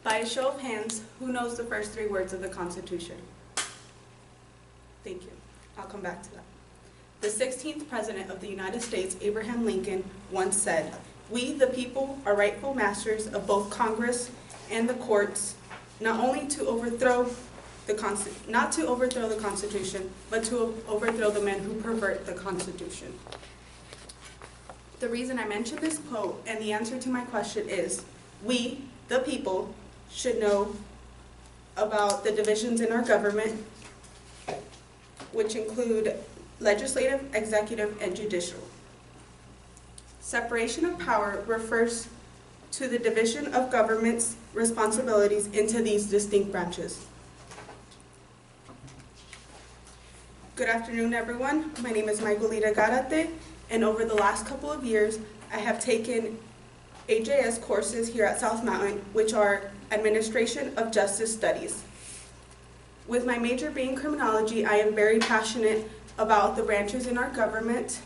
By a show of hands, who knows the first three words of the Constitution? Thank you. I'll come back to that. The 16th President of the United States, Abraham Lincoln, once said, "We, the people, are rightful masters of both Congress and the courts, not to overthrow the Constitution, but to overthrow the men who pervert the Constitution." The reason I mention this quote and the answer to my question is, we, the people, should know about the divisions in our government, which include legislative, executive, and judicial. Separation of power refers to the division of government's responsibilities into these distinct branches. Good afternoon, everyone. My name is Maigolita Garate, and over the last couple of years, I have taken AJS courses here at South Mountain, which are Administration of Justice Studies. With my major being criminology, I am very passionate about the branches in our government.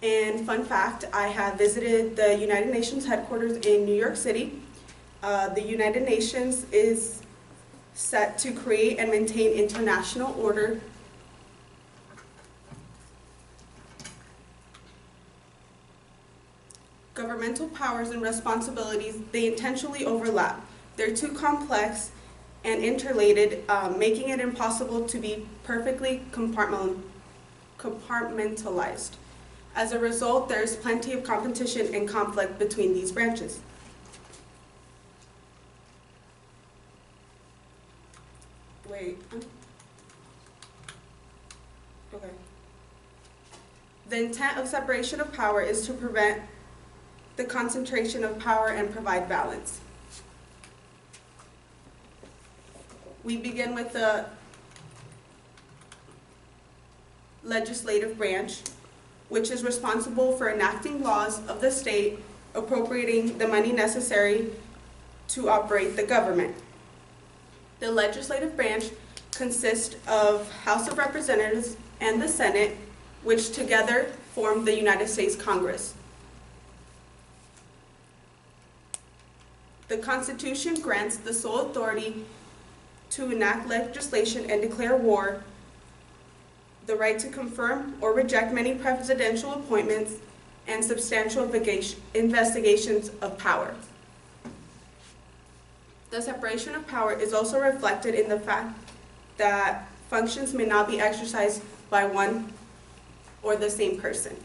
And fun fact, I have visited the United Nations headquarters in New York City. The United Nations is set to create and maintain international order. Governmental powers and responsibilities, they intentionally overlap. They're too complex and interrelated, making it impossible to be perfectly compartmentalized. As a result, there's plenty of competition and conflict between these branches. Okay. The intent of separation of power is to prevent the concentration of power and provide balance. We begin with the legislative branch, which is responsible for enacting laws of the state, appropriating the money necessary to operate the government. The legislative branch consists of House of Representatives and the Senate, which together form the United States Congress. The Constitution grants the sole authority to enact legislation and declare war, the right to confirm or reject many presidential appointments, and substantial investigations of power. The separation of power is also reflected in the fact that functions may not be exercised by one or the same person.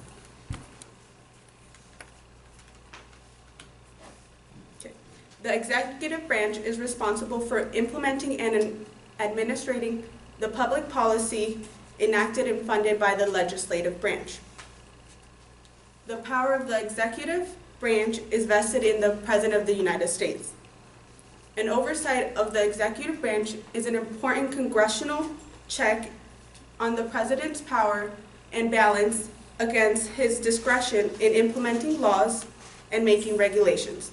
The executive branch is responsible for implementing and administrating the public policy enacted and funded by the legislative branch. The power of the executive branch is vested in the President of the United States. An oversight of the executive branch is an important congressional check on the President's power and balance against his discretion in implementing laws and making regulations.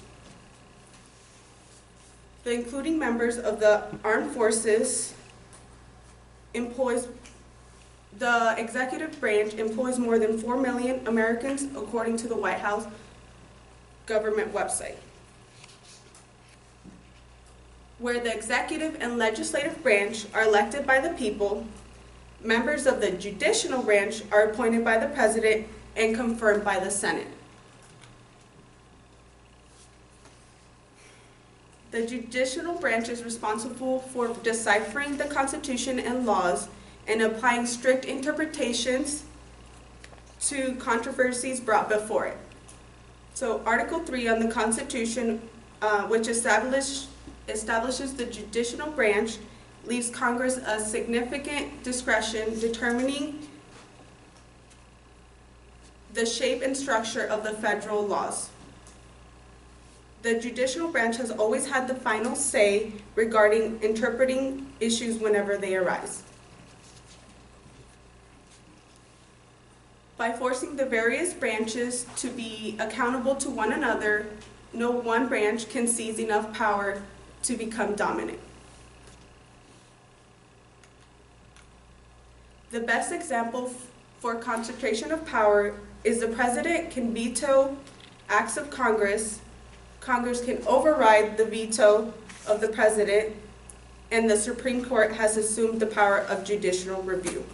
The including members of the armed forces the executive branch employs more than 4 million Americans, according to the White House government website. Where the executive and legislative branch are elected by the people, members of the judicial branch are appointed by the President and confirmed by the Senate. The judicial branch is responsible for deciphering the Constitution and laws and applying strict interpretations to controversies brought before it. So Article 3 on the Constitution, which establishes the judicial branch, leaves Congress a significant discretion determining the shape and structure of the federal laws. The judicial branch has always had the final say regarding interpreting issues whenever they arise. By forcing the various branches to be accountable to one another, no one branch can seize enough power to become dominant. The best example for concentration of power is the President can veto acts of Congress. Congress can override the veto of the President, and the Supreme Court has assumed the power of judicial review.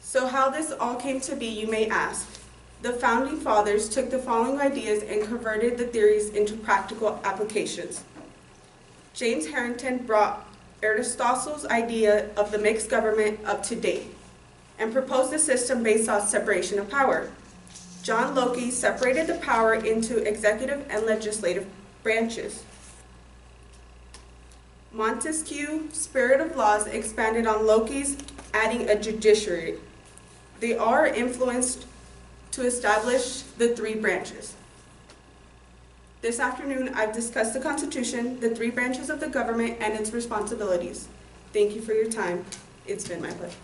So how this all came to be, you may ask. The Founding Fathers took the following ideas and converted the theories into practical applications. James Harrington brought Aristotle's idea of the mixed government up to date and proposed a system based on separation of power. John Locke separated the power into executive and legislative branches. Montesquieu's spirit of laws expanded on Locke's, adding a judiciary. They are influenced to establish the three branches. This afternoon, I've discussed the Constitution, the three branches of the government, and its responsibilities. Thank you for your time. It's been my pleasure.